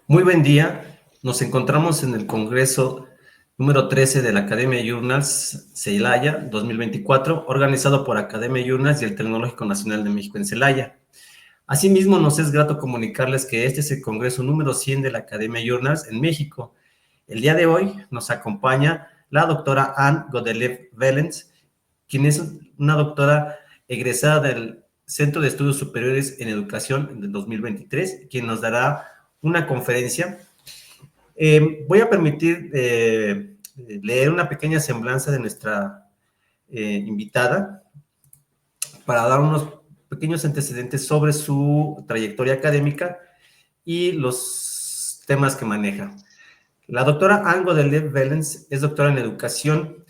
Muy buen día. Nos encontramos en el Congreso número 13 de la Academia Journals Celaya 2024, organizado por Academia Journals y el Tecnológico Nacional de México en Celaya. Asimismo, nos es grato comunicarles que este es el Congreso número 100 de la Academia Journals en México. El día de hoy nos acompaña la doctora Anne Godelev-Velens, quien es una doctora egresada del Centro de Estudios Superiores en Educación del 2023, quien nos dará una conferencia. Voy a permitir leer una pequeña semblanza de nuestra invitada para dar unos pequeños antecedentes sobre su trayectoria académica y los temas que maneja. La doctora Anne Godelev-Velens es doctora en educación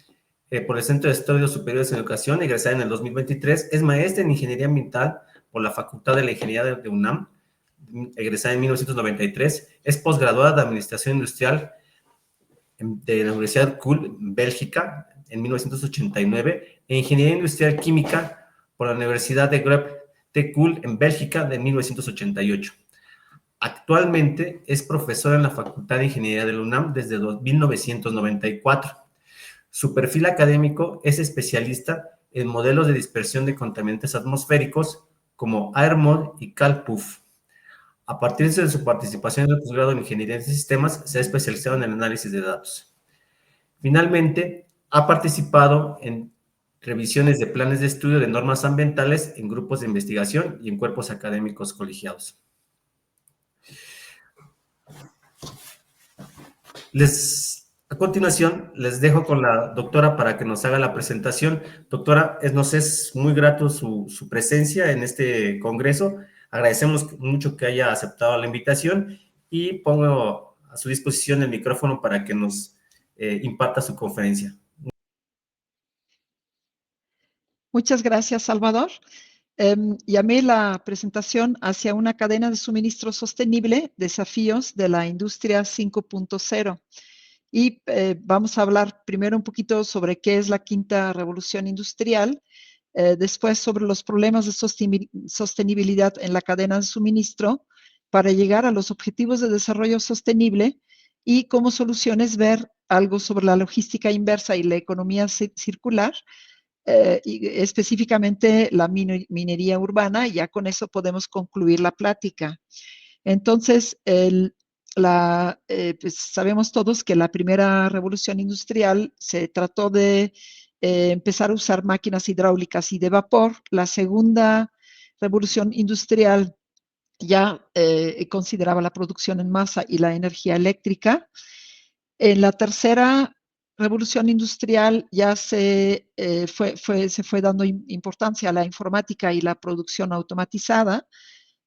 por el Centro de Estudios Superiores en Educación, egresada en el 2023. Es maestra en Ingeniería Ambiental por la Facultad de la Ingeniería de UNAM, egresada en 1993. Es posgraduada de Administración Industrial de la Universidad KUL, Bélgica, en 1989, e Ingeniería Industrial Química por la Universidad de Grep de KUL, en Bélgica, de 1988. Actualmente es profesora en la Facultad de Ingeniería de la UNAM desde 1994. Su perfil académico es especialista en modelos de dispersión de contaminantes atmosféricos como AirMod y CalPUF. A partir de su participación en el posgrado en Ingeniería de Sistemas, se ha especializado en el análisis de datos. Finalmente, ha participado en revisiones de planes de estudio de normas ambientales en grupos de investigación y en cuerpos académicos colegiados. A continuación, les dejo con la doctora para que nos haga la presentación. Doctora, nos es muy grato su presencia en este congreso. Agradecemos mucho que haya aceptado la invitación y pongo a su disposición el micrófono para que nos imparta su conferencia. Muchas gracias, Salvador. Llamé la presentación hacia una cadena de suministro sostenible, desafíos de la industria 5.0. Y vamos a hablar primero un poquito sobre qué es la quinta revolución industrial, después sobre los problemas de sostenibilidad en la cadena de suministro para llegar a los objetivos de desarrollo sostenible y como soluciones ver algo sobre la logística inversa y la economía circular, y específicamente la minería urbana, y ya con eso podemos concluir la plática. Entonces, pues sabemos todos que la primera revolución industrial se trató de empezar a usar máquinas hidráulicas y de vapor. La segunda revolución industrial ya consideraba la producción en masa y la energía eléctrica. En la tercera revolución industrial ya se fue dando importancia a la informática y la producción automatizada,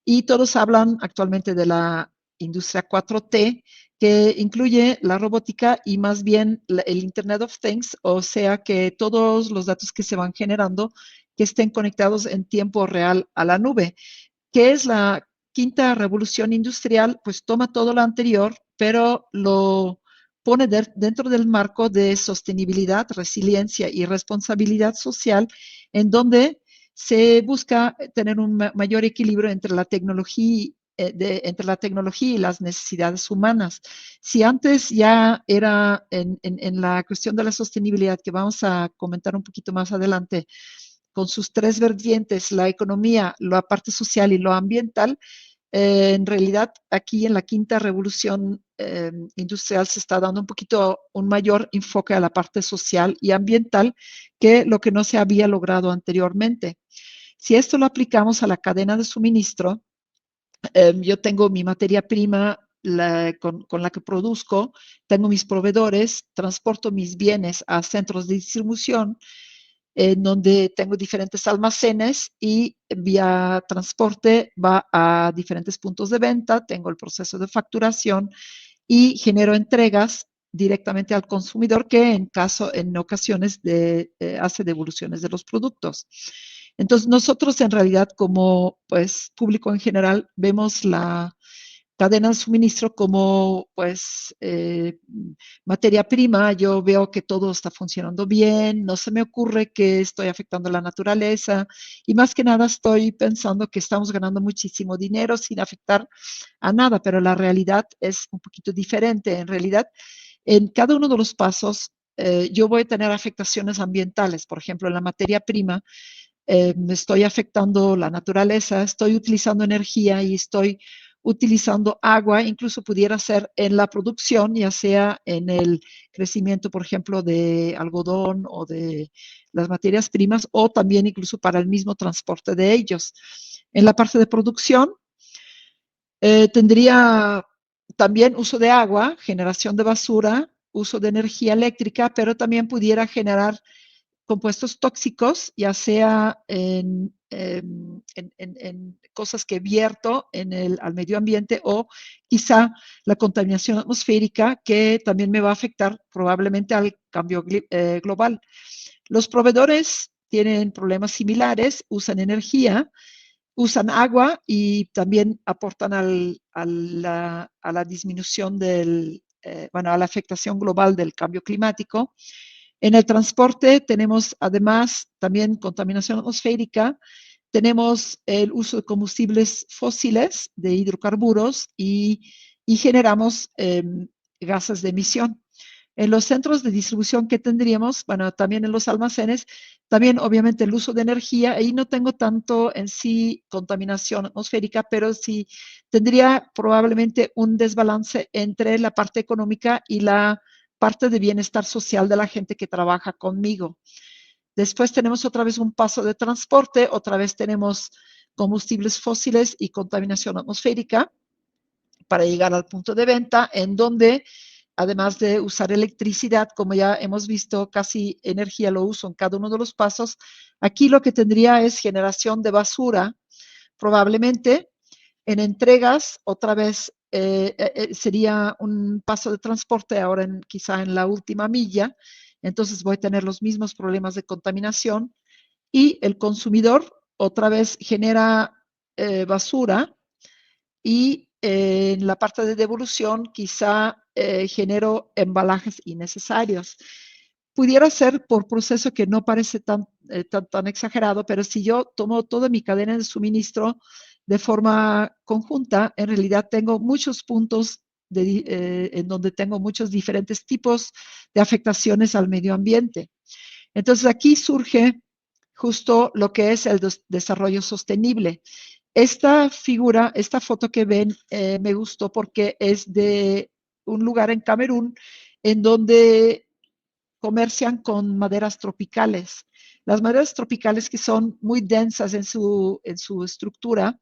y todos hablan actualmente de la industria 4T, que incluye la robótica y más bien el Internet of Things, o sea que todos los datos que se van generando que estén conectados en tiempo real a la nube. ¿Qué es la quinta revolución industrial? Pues toma todo lo anterior, pero lo pone dentro del marco de sostenibilidad, resiliencia y responsabilidad social, en donde se busca tener un mayor equilibrio entre la tecnología, entre la tecnología y las necesidades humanas. Si antes ya era en la cuestión de la sostenibilidad, que vamos a comentar un poquito más adelante, con sus tres vertientes, la economía, la parte social y lo ambiental, en realidad aquí en la quinta revolución industrial se está dando un poquito un mayor enfoque a la parte social y ambiental que lo que no se había logrado anteriormente. Si esto lo aplicamos a la cadena de suministro, yo tengo mi materia prima con la que produzco, tengo mis proveedores, transporto mis bienes a centros de distribución, en donde tengo diferentes almacenes y vía transporte va a diferentes puntos de venta, tengo el proceso de facturación y genero entregas directamente al consumidor, que en ocasiones hace devoluciones de los productos. Entonces, nosotros en realidad como pues público en general vemos cadena de suministro como pues materia prima, yo veo que todo está funcionando bien, no se me ocurre que estoy afectando a la naturaleza y más que nada estoy pensando que estamos ganando muchísimo dinero sin afectar a nada, pero la realidad es un poquito diferente. En realidad, en cada uno de los pasos yo voy a tener afectaciones ambientales, por ejemplo, en la materia prima. Estoy afectando la naturaleza, estoy utilizando energía y estoy utilizando agua, incluso pudiera ser en la producción, ya sea en el crecimiento, por ejemplo, de algodón o de las materias primas, o también incluso para el mismo transporte de ellos. En la parte de producción, tendría también uso de agua, generación de basura, uso de energía eléctrica, pero también pudiera generar compuestos tóxicos, ya sea en cosas que vierto al medio ambiente o quizá la contaminación atmosférica que también me va a afectar probablemente al cambio global. Los proveedores tienen problemas similares, usan energía, usan agua y también aportan a la disminución bueno, a la afectación global del cambio climático. En el transporte tenemos además también contaminación atmosférica, tenemos el uso de combustibles fósiles, de hidrocarburos y generamos gases de emisión. En los centros de distribución que tendríamos, bueno, también en los almacenes, también obviamente el uso de energía, ahí no tengo tanto en sí contaminación atmosférica, pero sí tendría probablemente un desbalance entre la parte económica y la parte de bienestar social de la gente que trabaja conmigo. Después tenemos otra vez un paso de transporte, otra vez tenemos combustibles fósiles y contaminación atmosférica para llegar al punto de venta, en donde además de usar electricidad, como ya hemos visto, casi energía lo uso en cada uno de los pasos, aquí lo que tendría es generación de basura, probablemente en entregas, otra vez sería un paso de transporte, ahora quizá en la última milla, entonces voy a tener los mismos problemas de contaminación y el consumidor otra vez genera basura y en la parte de devolución quizá genero embalajes innecesarios. Pudiera ser por proceso que no parece tan exagerado, pero si yo tomo toda mi cadena de suministro de forma conjunta, en realidad tengo muchos puntos en donde tengo muchos diferentes tipos de afectaciones al medio ambiente. Entonces aquí surge justo lo que es el desarrollo sostenible. Esta figura, esta foto que ven, me gustó porque es de un lugar en Camerún en donde comercian con maderas tropicales. Las maderas tropicales que son muy densas en su estructura,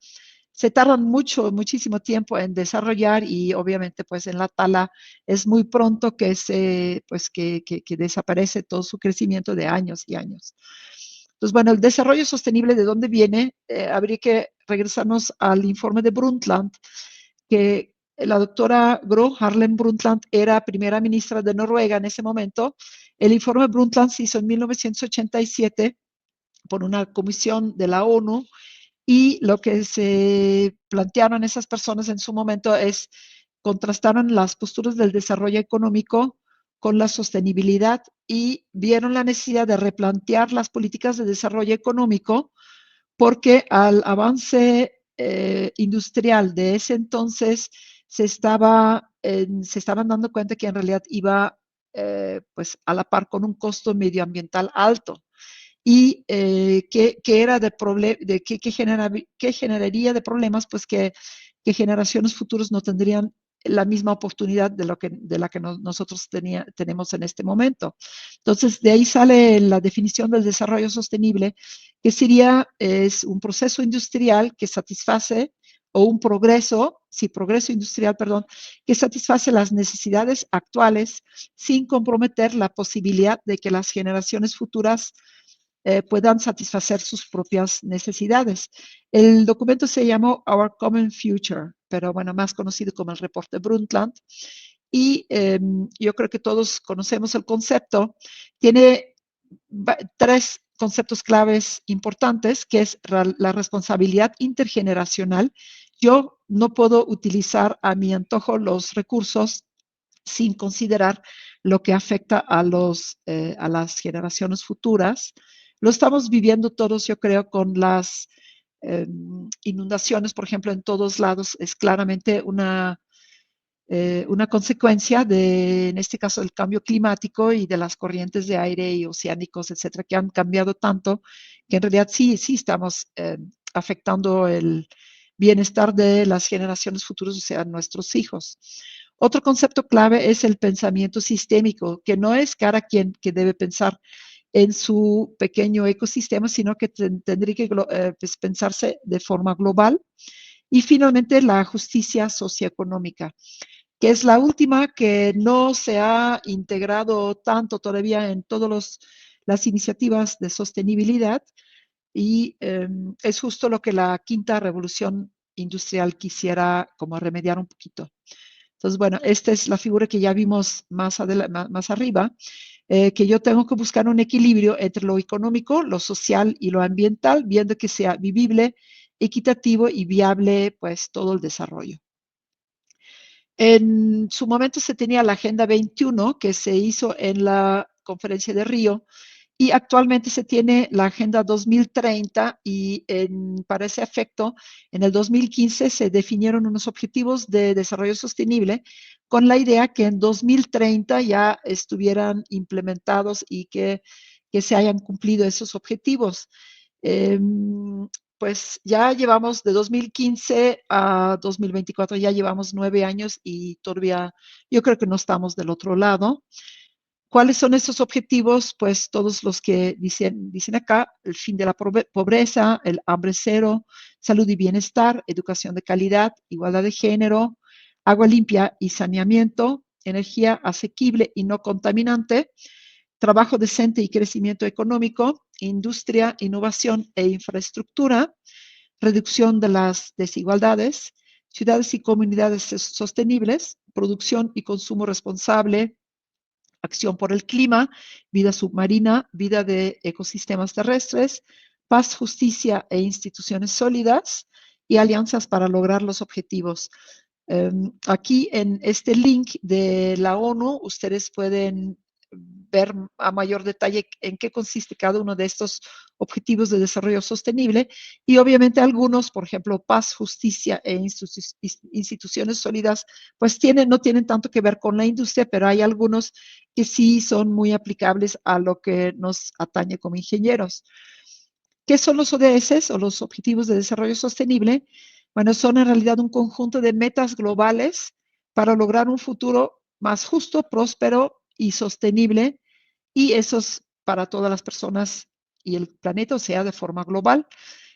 se tardan muchísimo tiempo en desarrollar y obviamente pues en la tala es muy pronto que desaparece todo su crecimiento de años y años. Entonces, bueno, el desarrollo sostenible, ¿de dónde viene? Habría que regresarnos al informe de Brundtland, que la doctora Gro Harlem Brundtland era primera ministra de Noruega en ese momento. El informe Brundtland se hizo en 1987 por una comisión de la ONU y lo que se plantearon esas personas en su momento es contrastaron las posturas del desarrollo económico con la sostenibilidad y vieron la necesidad de replantear las políticas de desarrollo económico porque al avance industrial de ese entonces se estaban dando cuenta que en realidad iba pues a la par con un costo medioambiental alto y era qué generaría de problemas, pues que generaciones futuras no tendrían la misma oportunidad de la que nosotros tenemos en este momento. Entonces, de ahí sale la definición del desarrollo sostenible, que es un proceso industrial que satisface, o un progreso, sí, progreso industrial, perdón, que satisface las necesidades actuales sin comprometer la posibilidad de que las generaciones futuras puedan satisfacer sus propias necesidades. El documento se llamó Our Common Future, pero bueno, más conocido como el reporte Brundtland. Y yo creo que todos conocemos el concepto. Tiene tres conceptos claves importantes, que es la responsabilidad intergeneracional. yo no puedo utilizar a mi antojo los recursos sin considerar lo que afecta a las generaciones futuras. Lo estamos viviendo todos, yo creo, con las inundaciones, por ejemplo, en todos lados. Es claramente una consecuencia de, en este caso, del cambio climático y de las corrientes de aire y oceánicos, etcétera, que han cambiado tanto que en realidad sí estamos afectando el bienestar de las generaciones futuras, o sea, nuestros hijos. Otro concepto clave es el pensamiento sistémico, que no es cada quien que debe pensar en su pequeño ecosistema, sino que tendría que pues, pensarse de forma global. Y finalmente, la justicia socioeconómica, que es la última que no se ha integrado tanto todavía en todas las iniciativas de sostenibilidad y es justo lo que la quinta revolución industrial quisiera como remediar un poquito. Entonces, bueno, esta es la figura que ya vimos más arriba, que yo tengo que buscar un equilibrio entre lo económico, lo social y lo ambiental, viendo que sea vivible, equitativo y viable, pues, todo el desarrollo. En su momento se tenía la Agenda 21, que se hizo en la Conferencia de Río, y actualmente se tiene la Agenda 2030 y para ese efecto, en el 2015 se definieron unos objetivos de desarrollo sostenible con la idea que en 2030 ya estuvieran implementados y que se hayan cumplido esos objetivos. Pues ya llevamos de 2015 a 2024, ya llevamos 9 años y todavía yo creo que no estamos del otro lado. ¿Cuáles son esos objetivos? Pues todos los que dicen acá, el fin de la pobreza, el hambre cero, salud y bienestar, educación de calidad, igualdad de género, agua limpia y saneamiento, energía asequible y no contaminante, trabajo decente y crecimiento económico, industria, innovación e infraestructura, reducción de las desigualdades, ciudades y comunidades sostenibles, producción y consumo responsable, acción por el clima, vida submarina, vida de ecosistemas terrestres, paz, justicia e instituciones sólidas y alianzas para lograr los objetivos. Aquí en este link de la ONU, ustedes pueden ver a mayor detalle en qué consiste cada uno de estos objetivos de desarrollo sostenible y obviamente algunos, por ejemplo, paz, justicia e instituciones sólidas, pues no tienen tanto que ver con la industria, pero hay algunos que sí son muy aplicables a lo que nos atañe como ingenieros. ¿Qué son los ODS o los Objetivos de Desarrollo Sostenible? Bueno, son en realidad un conjunto de metas globales para lograr un futuro más justo, próspero y sostenible, y esos para todas las personas y el planeta, o sea, de forma global.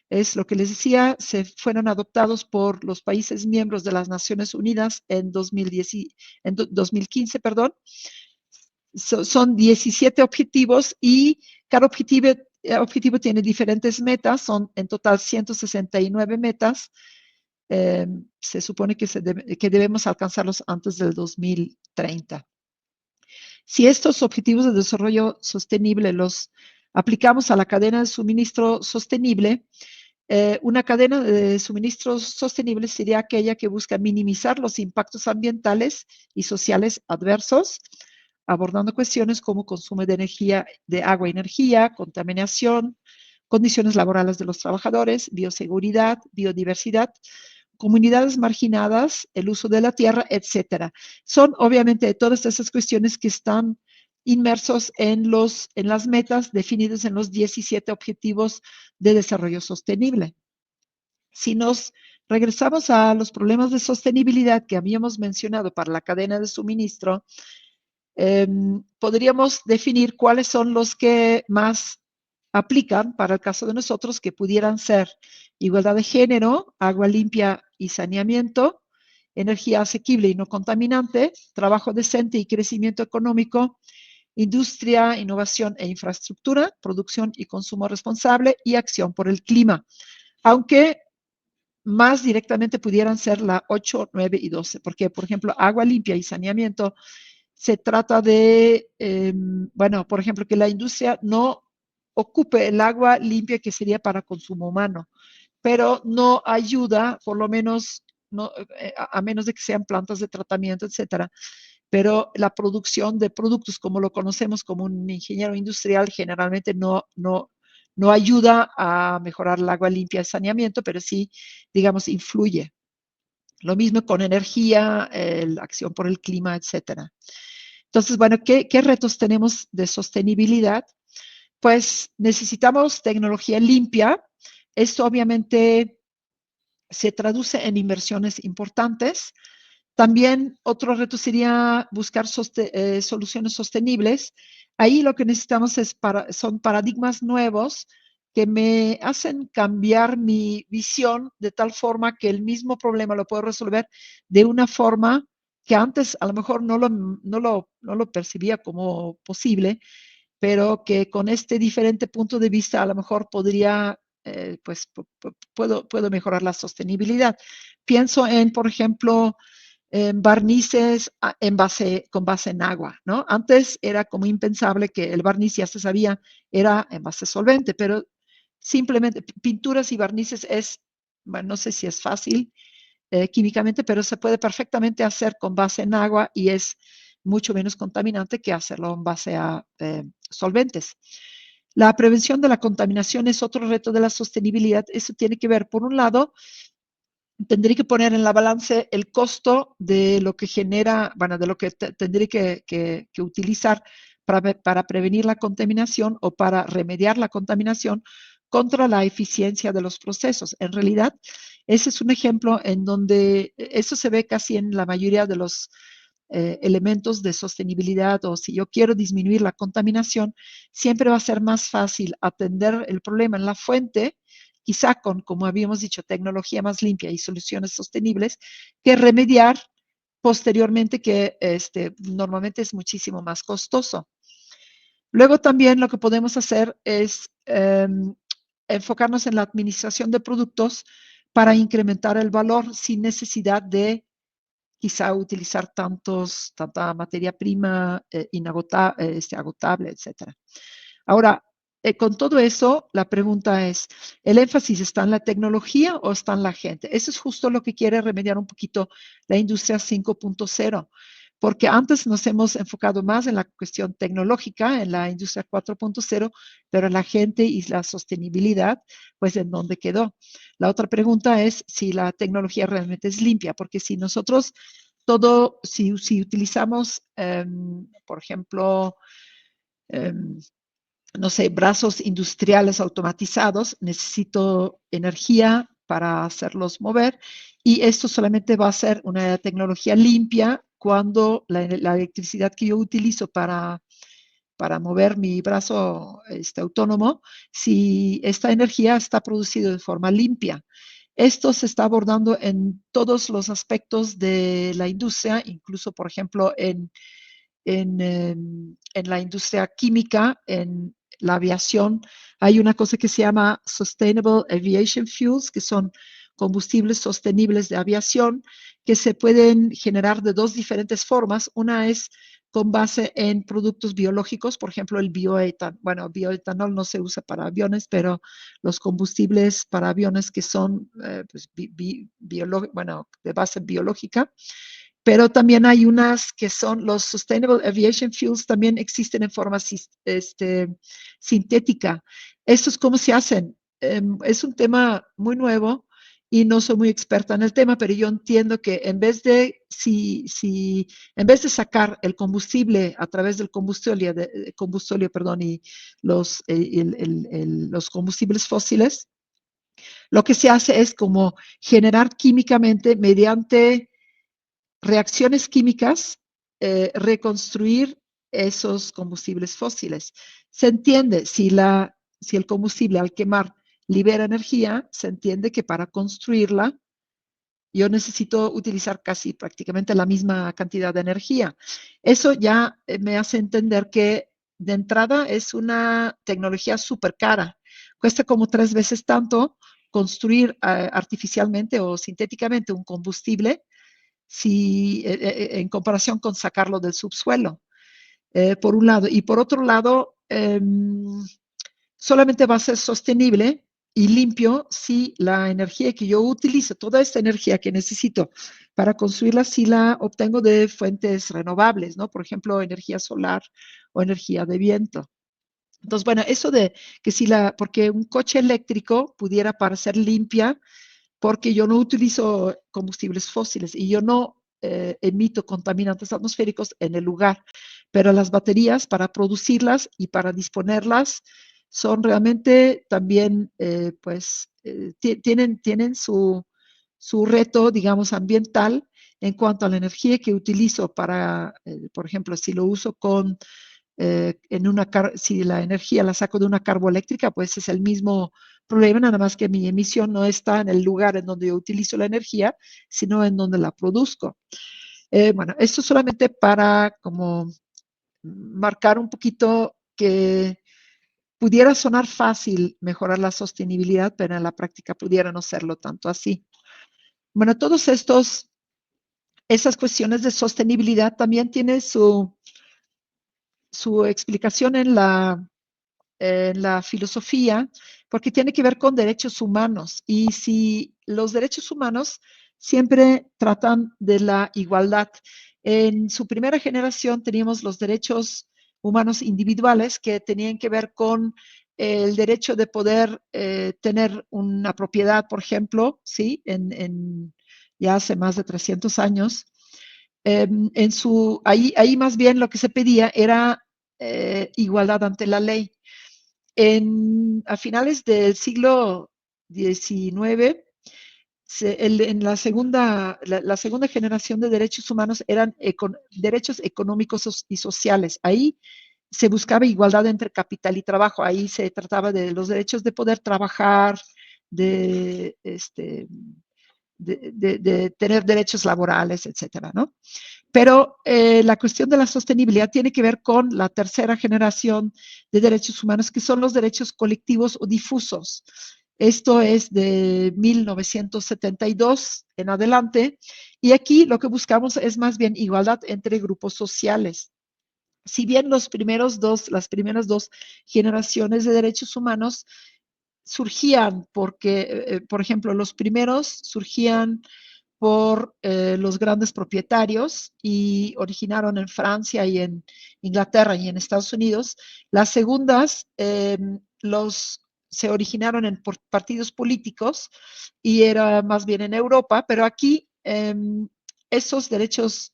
Es lo que les decía, se fueron adoptados por los países miembros de las Naciones Unidas en 2015, perdón. Son 17 objetivos y cada objetivo tiene diferentes metas, son en total 169 metas. Se supone que debemos alcanzarlos antes del 2030. Si estos objetivos de desarrollo sostenible los aplicamos a la cadena de suministro sostenible, una cadena de suministro sostenible sería aquella que busca minimizar los impactos ambientales y sociales adversos, abordando cuestiones como consumo de energía, de agua y energía, contaminación, condiciones laborales de los trabajadores, bioseguridad, biodiversidad, comunidades marginadas, el uso de la tierra, etcétera. Son obviamente todas esas cuestiones que están inmersos en las metas definidas en los 17 objetivos de desarrollo sostenible. Si nos regresamos a los problemas de sostenibilidad que habíamos mencionado para la cadena de suministro, podríamos definir cuáles son los que más aplican para el caso de nosotros, que pudieran ser igualdad de género, agua limpia y saneamiento, energía asequible y no contaminante, trabajo decente y crecimiento económico, industria, innovación e infraestructura, producción y consumo responsable y acción por el clima. Aunque más directamente pudieran ser la 8, 9 y 12, porque, por ejemplo, agua limpia y saneamiento se trata de, bueno, por ejemplo, que la industria no ocupe el agua limpia que sería para consumo humano. pero no ayuda, por lo menos, no, a menos de que sean plantas de tratamiento, etcétera. Pero la producción de productos, como lo conocemos como un ingeniero industrial, generalmente no ayuda a mejorar el agua limpia, el saneamiento, pero sí, digamos, influye. Lo mismo con energía, la acción por el clima, etcétera. Entonces, bueno, ¿qué retos tenemos de sostenibilidad? Pues necesitamos tecnología limpia. Esto obviamente se traduce en inversiones importantes. También otro reto sería buscar soluciones sostenibles. Ahí lo que necesitamos son paradigmas nuevos que me hacen cambiar mi visión de tal forma que el mismo problema lo puedo resolver de una forma que antes a lo mejor no lo percibía como posible, pero que con este diferente punto de vista a lo mejor podría, pues puedo mejorar la sostenibilidad. Pienso en, por ejemplo, barnices con base en agua, ¿no? Antes era como impensable que el barniz, ya se sabía, era en base solvente, pero simplemente pinturas y barnices bueno, no sé si es fácil químicamente, pero se puede perfectamente hacer con base en agua y es mucho menos contaminante que hacerlo en base a solventes. La prevención de la contaminación es otro reto de la sostenibilidad. Eso tiene que ver, por un lado, tendría que poner en la balance el costo de lo que genera, bueno, de lo que tendría que utilizar para prevenir la contaminación o para remediar la contaminación contra la eficiencia de los procesos. En realidad, ese es un ejemplo en donde eso se ve casi en la mayoría de los elementos de sostenibilidad, o si yo quiero disminuir la contaminación, siempre va a ser más fácil atender el problema en la fuente, quizá con, como habíamos dicho, tecnología más limpia y soluciones sostenibles, que remediar posteriormente, que normalmente es muchísimo más costoso. Luego también lo que podemos hacer es enfocarnos en la administración de productos para incrementar el valor sin necesidad de quizá utilizar tanta materia prima agotable, etcétera. Ahora, con todo eso, la pregunta es, ¿el énfasis está en la tecnología o está en la gente? Eso es justo lo que quiere remediar un poquito la industria 5.0, porque antes nos hemos enfocado más en la cuestión tecnológica, en la industria 4.0, pero la gente y la sostenibilidad, pues, ¿en dónde quedó? La otra pregunta es si la tecnología realmente es limpia, porque si nosotros si utilizamos, por ejemplo, no sé, brazos industriales automatizados, necesito energía para hacerlos mover y esto solamente va a ser una tecnología limpia cuando la electricidad que yo utilizo para mover mi brazo autónomo, si esta energía está producida de forma limpia. Esto se está abordando en todos los aspectos de la industria, incluso, por ejemplo, en la industria química, en la aviación. Hay una cosa que se llama Sustainable Aviation Fuels, que son combustibles sostenibles de aviación, que se pueden generar de dos diferentes formas. Una es con base en productos biológicos, por ejemplo, el bioetanol. Bueno, bioetanol no se usa para aviones, pero los combustibles para aviones que son pues, de base biológica, pero también hay unas que son los Sustainable Aviation Fuels, también existen en forma sintética. ¿Estos cómo se hacen? Es un tema muy nuevo y no soy muy experta en el tema, pero yo entiendo que en vez de sacar el combustible a través del combustible, perdón, y los combustibles fósiles, lo que se hace es como generar químicamente mediante reacciones químicas, reconstruir esos combustibles fósiles. Se entiende, si el combustible al quemar libera energía, se entiende que para construirla yo necesito utilizar casi prácticamente la misma cantidad de energía. Eso ya me hace entender que de entrada es una tecnología súper cara. Cuesta como 3 veces tanto construir artificialmente o sintéticamente un combustible en comparación con sacarlo del subsuelo, por un lado. Y por otro lado, solamente va a ser sostenible y limpio si la energía que yo utilizo, toda esta energía que necesito para construirla, si la obtengo de fuentes renovables, ¿no? Por ejemplo, energía solar o energía de viento. Entonces, bueno, eso de que si porque un coche eléctrico pudiera parecer limpia, porque yo no utilizo combustibles fósiles y yo no emito contaminantes atmosféricos en el lugar, pero las baterías para producirlas y para disponerlas son realmente también, pues, tienen su reto, digamos, ambiental en cuanto a la energía que utilizo para, por ejemplo, si lo uso si la energía la saco de una carboeléctrica, pues es el mismo problema, nada más que mi emisión no está en el lugar en donde yo utilizo la energía, sino en donde la produzco. Bueno, esto solamente para como marcar un poquito que pudiera sonar fácil mejorar la sostenibilidad, pero en la práctica pudiera no serlo tanto así. Bueno, esas cuestiones de sostenibilidad también tienen su explicación en la filosofía, porque tiene que ver con derechos humanos. Y si los derechos humanos siempre tratan de la igualdad. En su primera generación teníamos los derechos humanos individuales que tenían que ver con el derecho de poder tener una propiedad, por ejemplo, ¿sí? Ya hace más de 300 años. Ahí más bien lo que se pedía era igualdad ante la ley. A finales del siglo XIX, en la segunda generación de derechos humanos eran derechos económicos y sociales. Ahí se buscaba igualdad entre capital y trabajo. Ahí se trataba de los derechos de poder trabajar, de tener derechos laborales, etcétera, ¿no? Pero la cuestión de la sostenibilidad tiene que ver con la tercera generación de derechos humanos, que son los derechos colectivos o difusos. Esto es de 1972 en adelante. Y aquí lo que buscamos es más bien igualdad entre grupos sociales. Si bien las primeras dos generaciones de derechos humanos surgían porque, por ejemplo, los primeros surgían por los grandes propietarios y originaron en Francia y en Inglaterra y en Estados Unidos. Las segundas se originaron en partidos políticos y era más bien en Europa, pero aquí esos derechos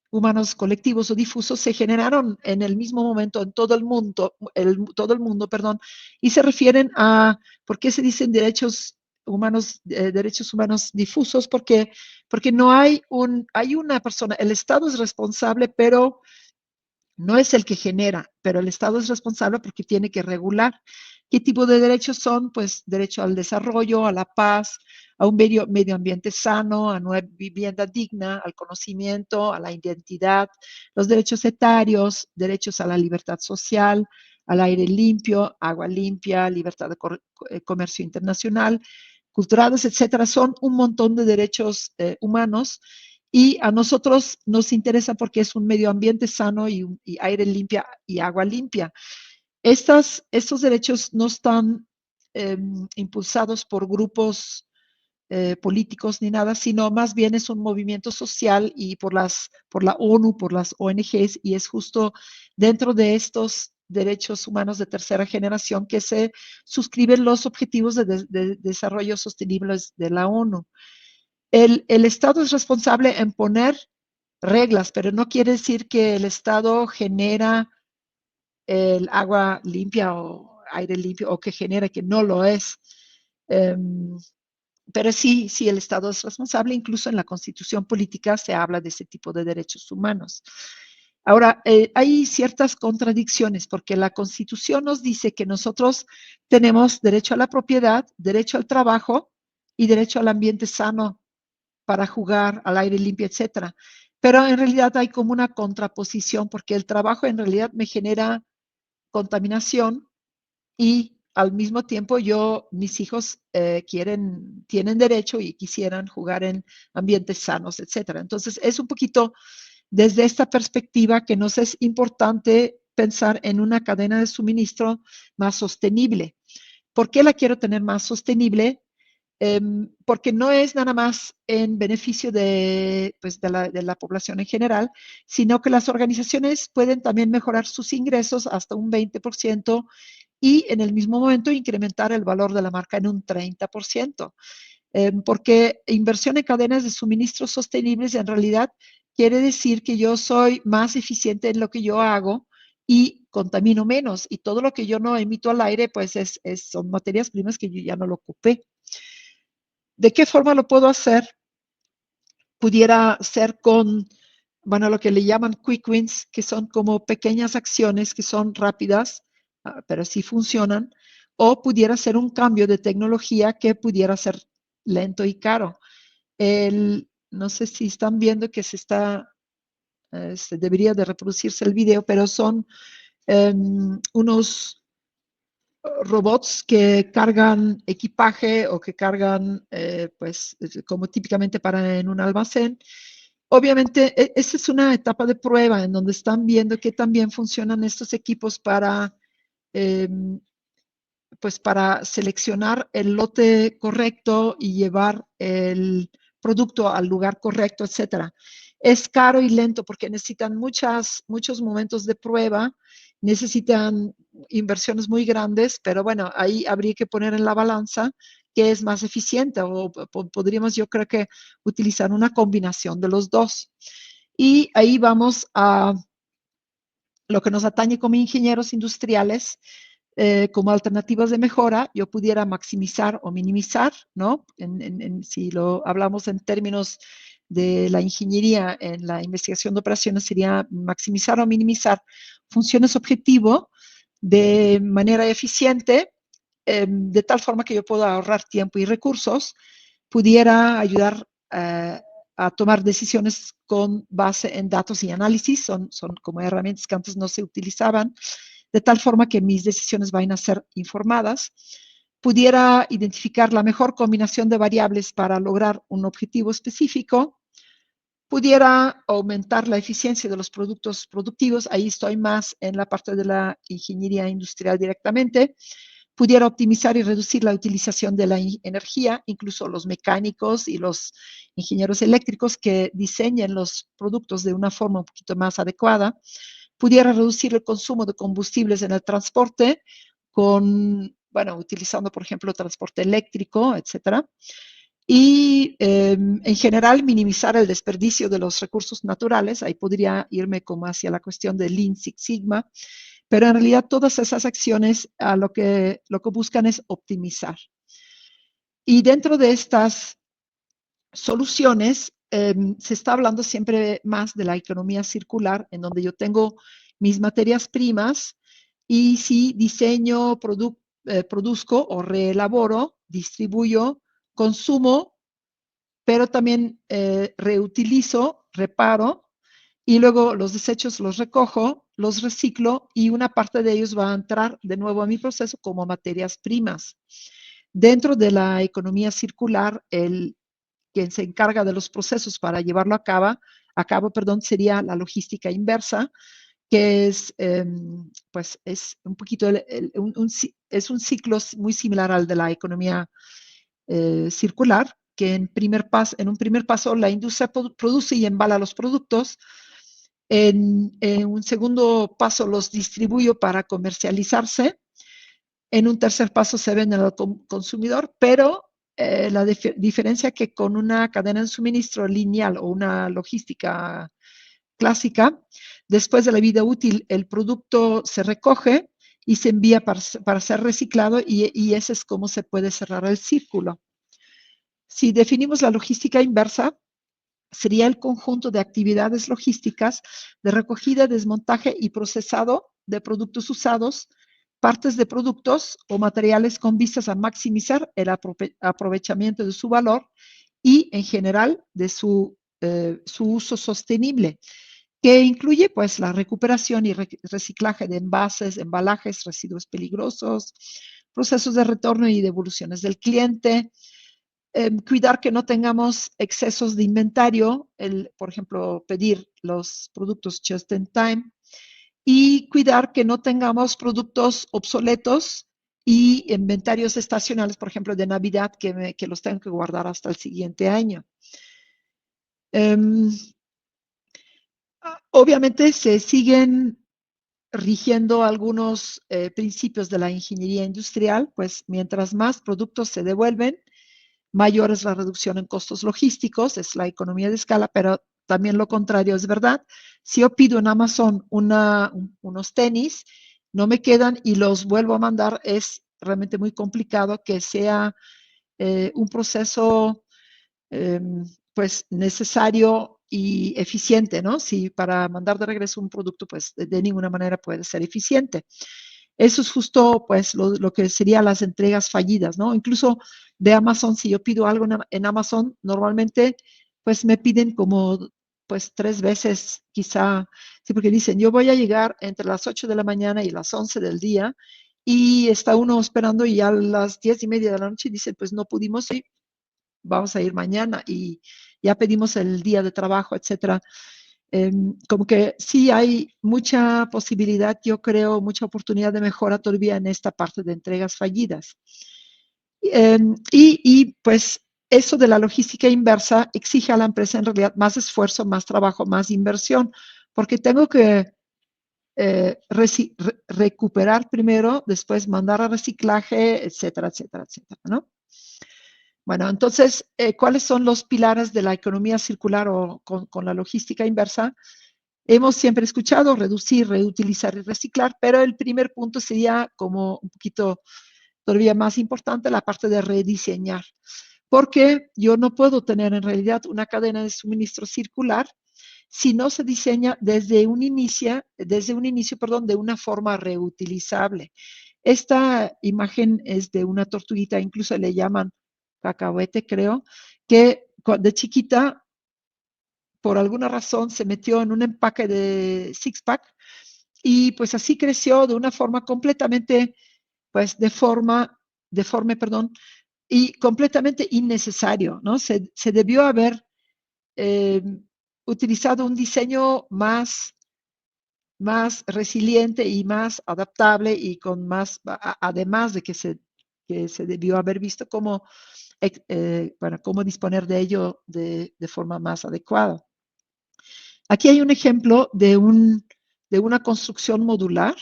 humanos colectivos o difusos se generaron en el mismo momento en todo el mundo, perdón, y se refieren a, ¿por qué se dicen derechos humanos difusos? Porque no hay una persona, el Estado es responsable, pero no es el que genera, pero el Estado es responsable porque tiene que regular. ¿Qué tipo de derechos son? Pues derecho al desarrollo, a la paz, a un medio ambiente sano, a una vivienda digna, al conocimiento, a la identidad, los derechos etarios, derechos a la libertad social, al aire limpio, agua limpia, libertad de comercio internacional, culturales, etcétera. Son un montón de derechos humanos y a nosotros nos interesa porque es un medio ambiente sano y aire limpia y agua limpia. Estos derechos no están impulsados por grupos políticos ni nada, sino más bien es un movimiento social y por la ONU, por las ONGs, y es justo dentro de estos derechos humanos de tercera generación que se suscriben los objetivos de desarrollo sostenible de la ONU. El Estado es responsable en poner reglas, pero no quiere decir que el Estado genera el agua limpia o aire limpio o que genera que no lo es. Pero sí, el Estado es responsable, incluso en la Constitución política se habla de ese tipo de derechos humanos. Ahora, hay ciertas contradicciones porque la Constitución nos dice que nosotros tenemos derecho a la propiedad, derecho al trabajo y derecho al ambiente sano para jugar al aire limpio, etcétera. Pero en realidad hay como una contraposición porque el trabajo en realidad me genera contaminación y al mismo tiempo mis hijos tienen derecho y quisieran jugar en ambientes sanos, etcétera. Entonces es un poquito desde esta perspectiva que nos es importante pensar en una cadena de suministro más sostenible. ¿Por qué la quiero tener más sostenible? Porque no es nada más en beneficio pues de la población en general, sino que las organizaciones pueden también mejorar sus ingresos hasta un 20% y en el mismo momento incrementar el valor de la marca en un 30%. Porque inversión en cadenas de suministro sostenibles en realidad quiere decir que yo soy más eficiente en lo que yo hago y contamino menos. Y todo lo que yo no emito al aire, pues son materias primas que yo ya no lo ocupé. ¿De qué forma lo puedo hacer? Pudiera ser con, bueno, lo que le llaman quick wins, que son como pequeñas acciones que son rápidas, pero sí funcionan, o pudiera ser un cambio de tecnología que pudiera ser lento y caro. No sé si están viendo que se debería de reproducirse el video, pero son unos robots que cargan equipaje o que cargan, pues, como típicamente para en un almacén. Obviamente, esta es una etapa de prueba en donde están viendo qué también funcionan estos equipos para, eh, pues, para seleccionar el lote correcto y llevar el producto al lugar correcto, etcétera. Es caro y lento porque necesitan muchos momentos de prueba, necesitan inversiones muy grandes, pero bueno, ahí habría que poner en la balanza qué es más eficiente o podríamos, yo creo que, utilizar una combinación de los dos. Y ahí vamos a lo que nos atañe como ingenieros industriales, como alternativas de mejora, yo pudiera maximizar o minimizar, ¿no? Si lo hablamos en términos de la ingeniería en la investigación de operaciones, sería maximizar o minimizar funciones objetivo de manera eficiente, de tal forma que yo pueda ahorrar tiempo y recursos, pudiera ayudar a tomar decisiones con base en datos y análisis, son como herramientas que antes no se utilizaban, de tal forma que mis decisiones vayan a ser informadas. Pudiera identificar la mejor combinación de variables para lograr un objetivo específico. Pudiera aumentar la eficiencia de los productos productivos. Ahí estoy más en la parte de la ingeniería industrial directamente. Pudiera optimizar y reducir la utilización de la energía, incluso los mecánicos y los ingenieros eléctricos que diseñen los productos de una forma un poquito más adecuada. Pudiera reducir el consumo de combustibles en el transporte bueno, utilizando, por ejemplo, transporte eléctrico, etcétera. Y en general minimizar el desperdicio de los recursos naturales. Ahí podría irme como hacia la cuestión de Lean Six Sigma, pero en realidad todas esas acciones lo que buscan es optimizar. Y dentro de estas soluciones, se está hablando siempre más de la economía circular, en donde yo tengo mis materias primas y si diseño, produzco o reelaboro, distribuyo, consumo, pero también reutilizo, reparo, y luego los desechos los recojo, los reciclo y una parte de ellos va a entrar de nuevo a mi proceso como materias primas. Dentro de la economía circular, quien se encarga de los procesos para llevarlo a cabo, sería la logística inversa, que pues es un poquito, es un ciclo muy similar al de la economía circular, que en un primer paso la industria produce y embala los productos. En un segundo paso los distribuyo para comercializarse. En un tercer paso se venden al consumidor, pero la diferencia que con una cadena de suministro lineal o una logística clásica, después de la vida útil, el producto se recoge y se envía para ser reciclado y ese es cómo se puede cerrar el círculo. Si definimos la logística inversa, sería el conjunto de actividades logísticas de recogida, desmontaje y procesado de productos usados, partes de productos o materiales con vistas a maximizar el aprovechamiento de su valor y, en general, de su uso sostenible, que incluye pues la recuperación y reciclaje de envases, embalajes, residuos peligrosos, procesos de retorno y devoluciones del cliente, cuidar que no tengamos excesos de inventario, por ejemplo, pedir los productos just in time y cuidar que no tengamos productos obsoletos y inventarios estacionales, por ejemplo, de Navidad, que los tengo que guardar hasta el siguiente año. Obviamente se siguen rigiendo algunos principios de la ingeniería industrial, pues mientras más productos se devuelven, mayor es la reducción en costos logísticos, es la economía de escala, pero también lo contrario es verdad. Si yo pido en Amazon unos tenis, no me quedan y los vuelvo a mandar, es realmente muy complicado que sea un proceso pues necesario y eficiente, ¿no? Si para mandar de regreso un producto, pues de ninguna manera puede ser eficiente. Eso es justo, pues, lo que serían las entregas fallidas, ¿no? Incluso de Amazon, si yo pido algo en Amazon, normalmente, pues, me piden como, pues, 3 veces, quizá, sí, porque dicen, yo voy a llegar entre las 8 de la mañana y las 11 del día, y está uno esperando y a las 10:30 de la noche dice, pues, no pudimos ir, vamos a ir mañana y ya pedimos el día de trabajo, etcétera. Como que sí hay mucha posibilidad, yo creo, mucha oportunidad de mejora todavía en esta parte de entregas fallidas. Pues eso de la logística inversa exige a la empresa en realidad más esfuerzo, más trabajo, más inversión, porque tengo que recuperar primero, después mandar a reciclaje, etcétera, etcétera, etcétera, ¿no? Bueno, entonces, ¿cuáles son los pilares de la economía circular o con la logística inversa? Hemos siempre escuchado reducir, reutilizar y reciclar, pero el primer punto sería como un poquito todavía más importante, la parte de rediseñar, porque yo no puedo tener en realidad una cadena de suministro circular si no se diseña desde un inicio, perdón, de una forma reutilizable. Esta imagen es de una tortuguita, incluso le llaman cacahuete, creo, que de chiquita, por alguna razón, se metió en un empaque de six-pack y pues así creció de una forma completamente, pues deforme, perdón, y completamente innecesario, ¿no? Se debió haber eh, utilizado un diseño más resiliente y más adaptable y con más, además de que se debió haber visto cómo, bueno, cómo disponer de ello de forma más adecuada. Aquí hay un ejemplo de una construcción modular,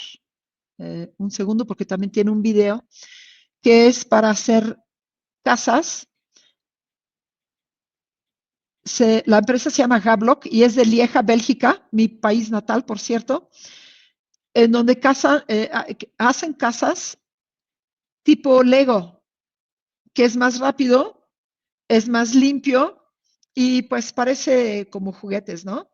un segundo porque también tiene un video, que es para hacer casas. La empresa se llama Gablock y es de Lieja, Bélgica, mi país natal, por cierto, en donde hacen casas tipo Lego, que es más rápido, es más limpio y pues parece como juguetes, ¿no?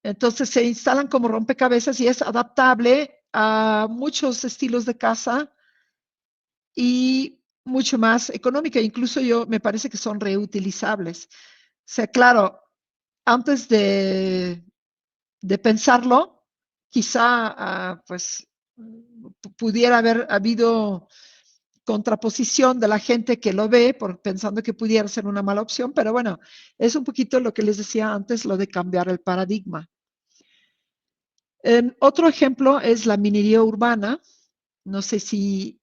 Entonces se instalan como rompecabezas y es adaptable a muchos estilos de casa y mucho más económica. Incluso me parece que son reutilizables. O sea, claro, antes de pensarlo, quizá pues pudiera haber habido contraposición de la gente que lo ve pensando que pudiera ser una mala opción, pero bueno, es un poquito lo que les decía antes, lo de cambiar el paradigma. Otro ejemplo es la minería urbana. No sé si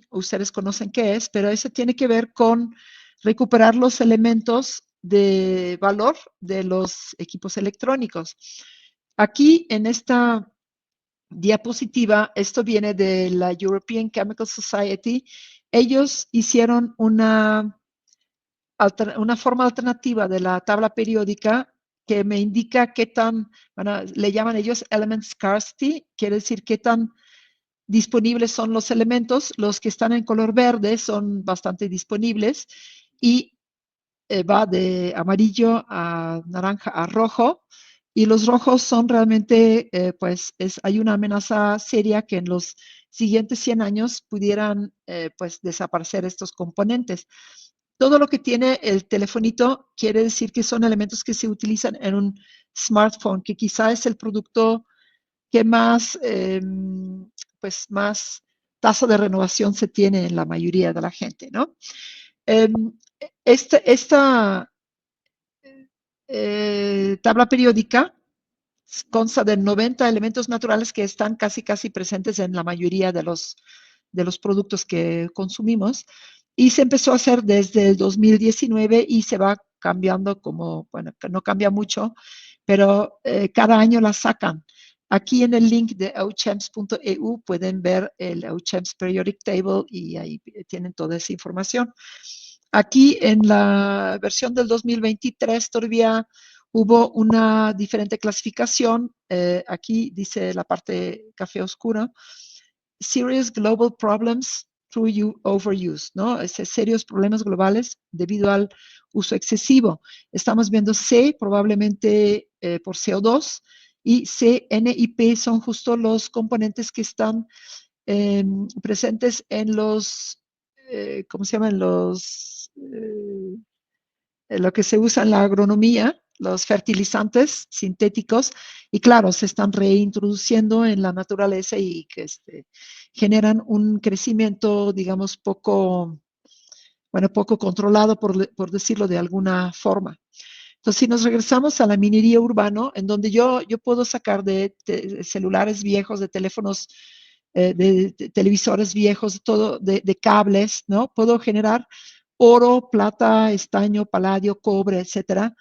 ustedes conocen qué es, pero eso tiene que ver con recuperar los elementos de valor de los equipos electrónicos. Aquí en esta diapositiva, esto viene de la European Chemical Society. Ellos hicieron una forma alternativa de la tabla periódica que me indica qué tan, bueno, le llaman ellos element scarcity, quiere decir qué tan disponibles son los elementos. Los que están en color verde son bastante disponibles y va de amarillo a naranja a rojo. Y los rojos son realmente, pues, hay una amenaza seria que en los siguientes 100 años pudieran, pues, desaparecer estos componentes. Todo lo que tiene el telefonito quiere decir que son elementos que se utilizan en un smartphone, que quizá es el producto que más, pues más tasa de renovación se tiene en la mayoría de la gente, ¿no? Esta tabla periódica consta de 90 elementos naturales que están casi presentes en la mayoría de los de los productos que consumimos. Y se empezó a hacer desde el 2019 y se va cambiando como, bueno, que no cambia mucho, pero cada año la sacan. Aquí en el link de ouchems.eu pueden ver el Ouchems Periodic Table y ahí tienen toda esa información. Aquí en la versión del 2023 todavía hubo una diferente clasificación. Aquí dice la parte café oscura. Serious Global Problems through Overuse, ¿no? Serios problemas globales debido al uso excesivo. Estamos viendo C probablemente por CO2 y C, N y P son justo los componentes que están presentes en los, ¿cómo se llaman? Lo que se usa en la agronomía, los fertilizantes sintéticos, y claro, se están reintroduciendo en la naturaleza y que generan un crecimiento, digamos, poco controlado, por decirlo de alguna forma. Entonces, si nos regresamos a la minería urbana, en donde yo puedo sacar de celulares viejos, de teléfonos, de televisores viejos, todo, de cables, ¿no? Puedo generar oro, plata, estaño, paladio, cobre, etcétera.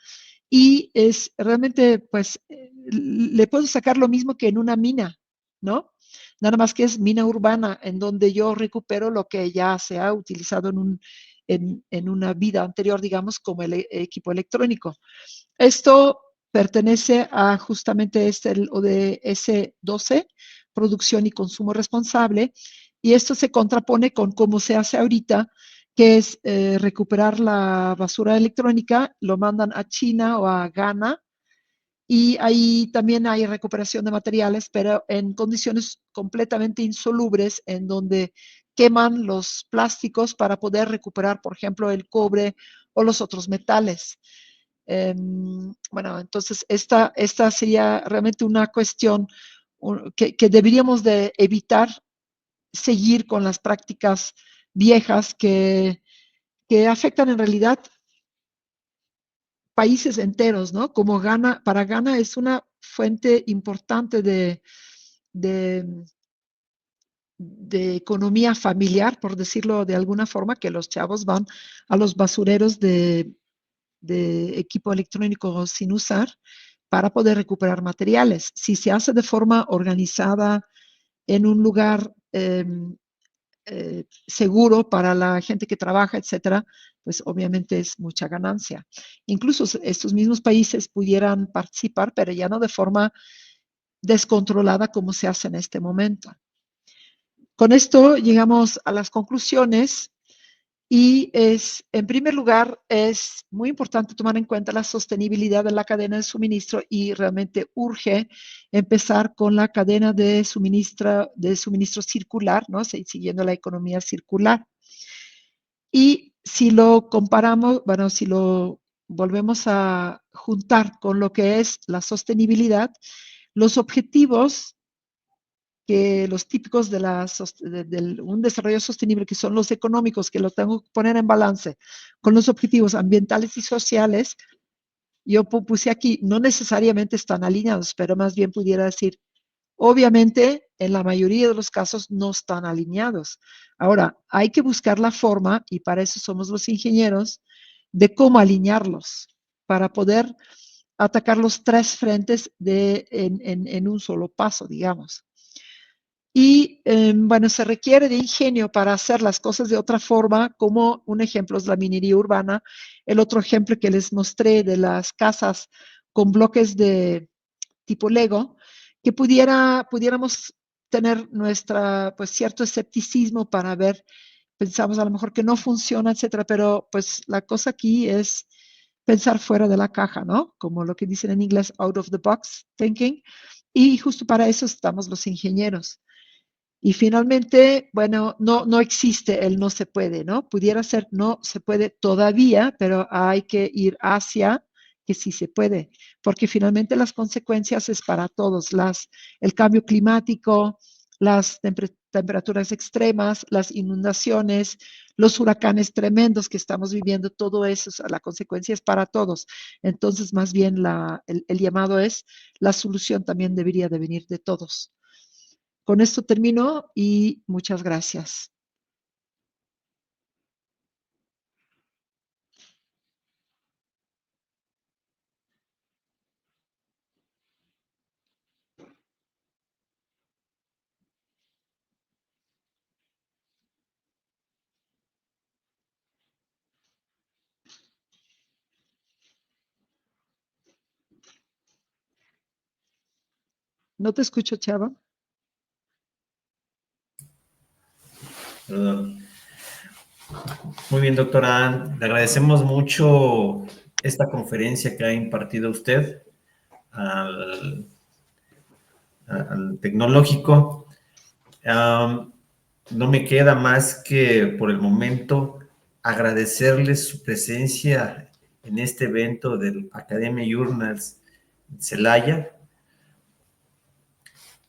Y es realmente, pues, le puedo sacar lo mismo que en una mina, ¿no? Nada más que es mina urbana, en donde yo recupero lo que ya se ha utilizado en una vida anterior, digamos, como el equipo electrónico. Esto pertenece a justamente el ODS 12, producción y consumo responsable, y esto se contrapone con cómo se hace ahorita, que es recuperar la basura electrónica, lo mandan a China o a Ghana, y ahí también hay recuperación de materiales, pero en condiciones completamente insalubres, en donde queman los plásticos para poder recuperar, por ejemplo, el cobre o los otros metales. Bueno, entonces esta sería realmente una cuestión que deberíamos de evitar seguir con las prácticas viejas que afectan en realidad países enteros, ¿no? Como Ghana, para Ghana es una fuente importante de, de economía familiar, por decirlo de alguna forma, que los chavos van a los basureros de equipo electrónico sin usar para poder recuperar materiales. Si se hace de forma organizada en un lugar seguro para la gente que trabaja, etcétera, pues obviamente es mucha ganancia. Incluso estos mismos países pudieran participar, pero ya no de forma descontrolada como se hace en este momento. Con esto llegamos a las conclusiones. Y en primer lugar, es muy importante tomar en cuenta la sostenibilidad de la cadena de suministro y realmente urge empezar con la cadena de suministro circular, ¿no? Siguiendo la economía circular. Y si lo comparamos, bueno, si lo volvemos a juntar con lo que es la sostenibilidad, los objetivos que los típicos de un desarrollo sostenible, que son los económicos, que los tengo que poner en balance con los objetivos ambientales y sociales, yo puse aquí, no necesariamente están alineados, pero más bien pudiera decir, obviamente, en la mayoría de los casos no están alineados. Ahora, hay que buscar la forma, y para eso somos los ingenieros, de cómo alinearlos, para poder atacar los tres frentes en un solo paso, digamos. Y bueno, se requiere de ingenio para hacer las cosas de otra forma, como un ejemplo es la minería urbana. El otro ejemplo que les mostré de las casas con bloques de tipo Lego, que pudiéramos tener pues cierto escepticismo para ver, pensamos a lo mejor que no funciona, etcétera, pero pues la cosa aquí es pensar fuera de la caja, ¿no? Como lo que dicen en inglés, out of the box thinking. Y justo para eso estamos los ingenieros. Y finalmente, bueno, no existe el no se puede, ¿no? Pudiera ser no se puede todavía, pero hay que ir hacia que sí se puede, porque finalmente las consecuencias es para todos, el cambio climático, las temperaturas extremas, las inundaciones, los huracanes tremendos que estamos viviendo, todo eso, la consecuencia es para todos. Entonces, más bien el llamado es, la solución también debería de venir de todos. Con esto termino y muchas gracias. No te escucho, Chava. Perdón. Muy bien, doctora. Le agradecemos mucho esta conferencia que ha impartido usted al, al tecnológico. No me queda más que por el momento agradecerles su presencia en este evento del Academia Journals Celaya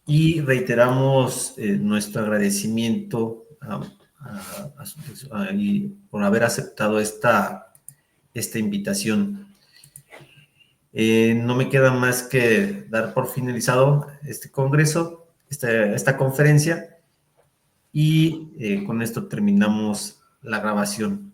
y reiteramos nuestro agradecimiento por haber aceptado esta invitación. No me queda más que dar por finalizado este congreso, esta conferencia, y con esto terminamos la grabación.